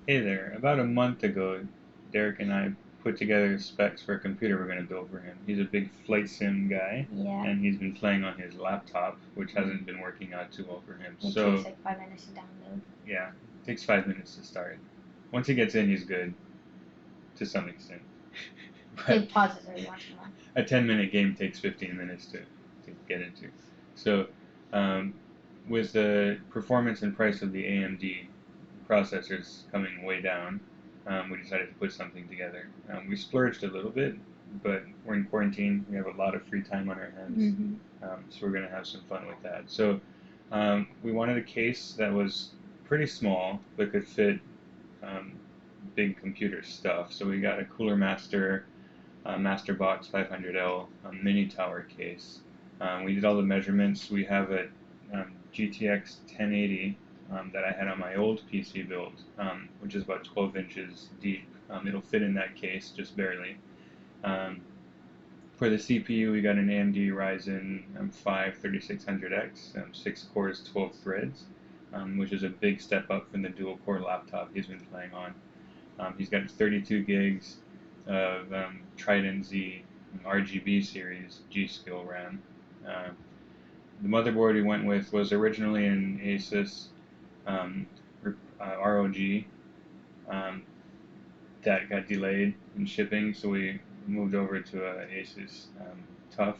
Hey there. About a month ago, Derek and I put together specs for a computer we're going to build for him. He's a big flight sim guy, Yeah. and he's been playing on his laptop, which Mm. hasn't been working out too well for him. It takes So, like 5 minutes to download. yeah, it takes 5 minutes to start. Once he gets in, he's good, to some extent. But It pauses every once in a while. a 10-minute game takes 15 minutes to get into. So, um, with the performance and price of the AMD processors coming way down, we decided to put something together. We splurged a little bit, but we're in quarantine. We have a lot of free time on our hands, Mm-hmm. so we're going to have some fun with that. So we wanted a case that was pretty small but could fit um, big computer stuff. So we got a Cooler Master Master Box 500L mini tower case. We did all the measurements. We have a GTX 1080 that I had on my old PC build, which is about 12 inches deep. It'll fit in that case just barely. Um, for the CPU, we got an AMD Ryzen 5 3600X, 6 cores, 12 threads, which is a big step up from the dual core laptop he's been playing on. He's got 32 gigs of Trident Z RGB series G-Skill RAM. Uh, the motherboard he went with was originally an ASUS um, ROG um, that got delayed in shipping, so we moved over to a ASUS TUF,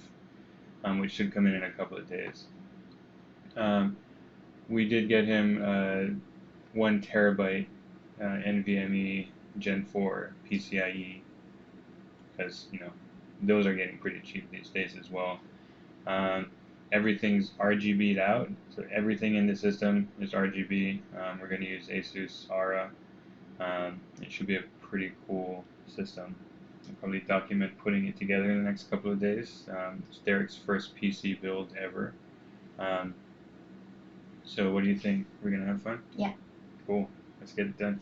which should come in a couple of days. Um, we did get him 1 terabyte NVMe Gen 4 PCIe because those are getting pretty cheap these days as well. Um, everything's RGB'd out, so everything in the system is RGB. We're going to use ASUS Ara. It should be a pretty cool system. I'll probably document putting it together in the next couple of days. It's Derek's first PC build ever. Um, so what do you think? We're going to have fun? Yeah. Cool. Let's get it done.